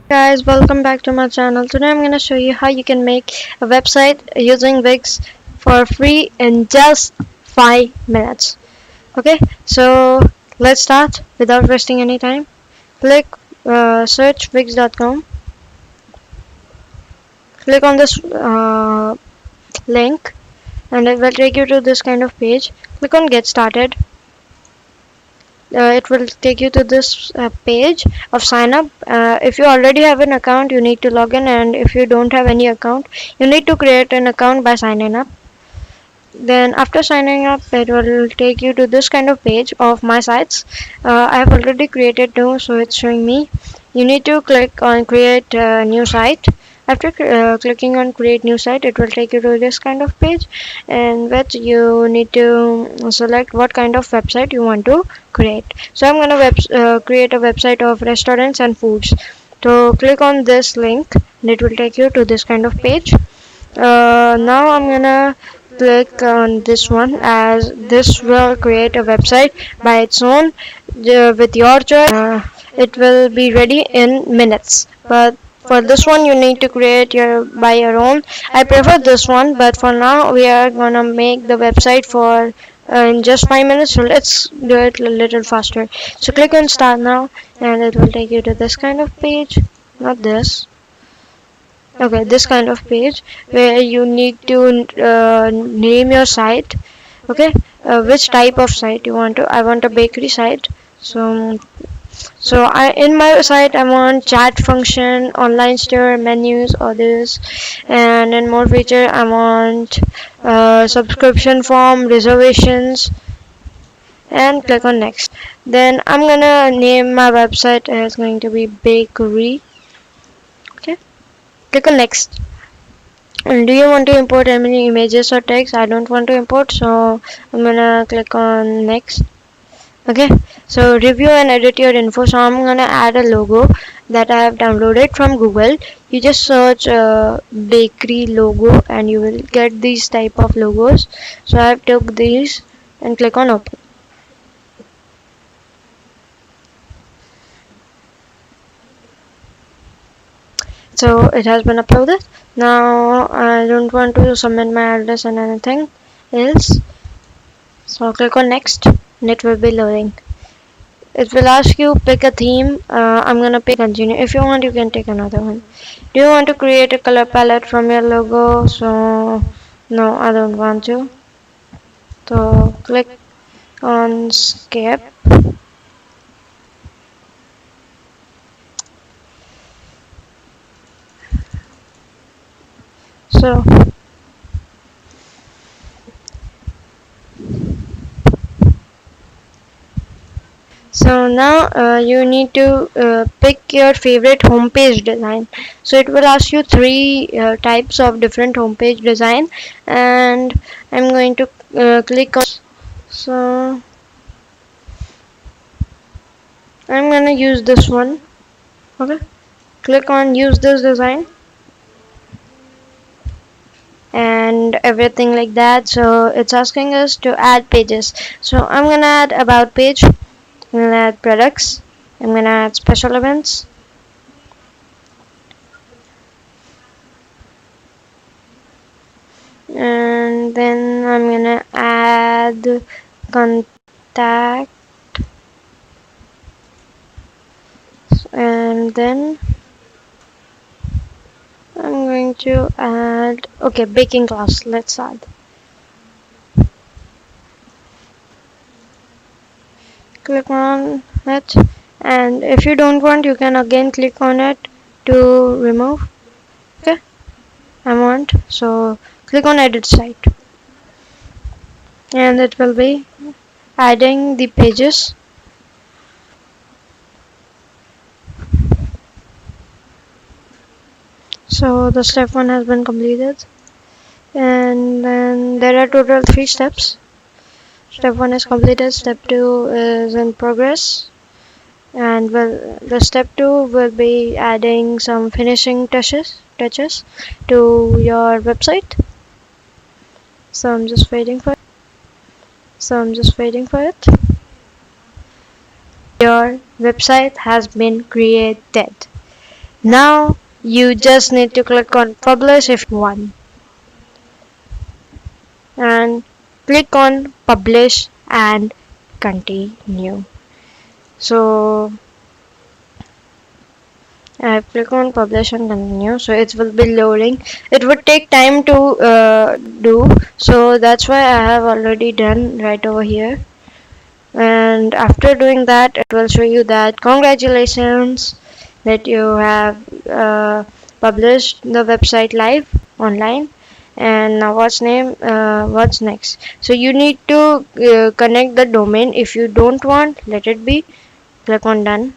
Guys, welcome back to my channel. Today I'm going to show you how you can make a website using Wix for free in just 5 minutes. Okay, so let's start without wasting any time. Click search wix.com. Click on this link and it will take you to this kind of page. Click on get started. It will take you to this page of sign up. If you already have an account, you need to log in, and if you don't have any account, you need to create an account by signing up. Then after signing up, it will take you to this kind of page of my sites. I have already created two, so it's showing me. You need to click on create new site. After clicking on create new site, it will take you to this kind of page, in which you need to select what kind of website you want to create. So I'm gonna create a website of restaurants and foods. So click on this link and it will take you to this kind of page. Now I'm gonna click on this one, as this will create a website by its own with your choice. It will be ready in minutes, but for this one you need to create your by your own. I prefer this one, but for now we are gonna make the website for in just 5 minutes, so let's do it a little faster. So click on start now and it will take you to this kind of page, not this. Okay, this kind of page where you need to name your site. Okay, which type of site you want to. I want a bakery site. So I in my site I want chat function, online store, menus, others, and in more feature I want subscription form, reservations, and click on next. Then I'm gonna name my website as going to be bakery. Okay, click on next. And do you want to import any images or text? I don't want to import, so I'm gonna click on next. Okay, so review and edit your info. So I'm gonna add a logo that I have downloaded from Google. You just search bakery logo and you will get these type of logos. So I have took these and click on open. So it has been uploaded. Now I don't want to submit my address and anything else. So click on next and it will be loading. It will ask you pick a theme. I'm gonna pick continue. If you want, you can take another one. Do you want to create a color palette from your logo? So no, I don't want to. So click on skip. So now you need to pick your favorite homepage design. So it will ask you three types of different homepage design, and I'm going to click on. So I'm gonna use this one. Okay, click on use this design and everything like that. So it's asking us to add pages. So I'm gonna add about page. I'm gonna add products. I'm gonna add special events. And then I'm gonna add contact, and then I'm going to add baking class. Let's add. Click on it, and if you don't want, you can again click on it to remove. Okay, I want, so click on edit site and it will be adding the pages. So the step 1 has been completed, and then there are total 3 steps. Step 1 is completed, step 2 is in progress, and the step 2 will be adding some finishing touches to your website. So I'm just waiting for it. Your website has been created. Now you just need to click on publish if you want, and click on publish and continue. So I click on publish and continue, so it will be loading. It would take time to do, so that's why I have already done right over here. And after doing that, it will show you that congratulations that you have published the website live online. And now what's next? So you need to connect the domain. If you don't want, let it be. Click on done.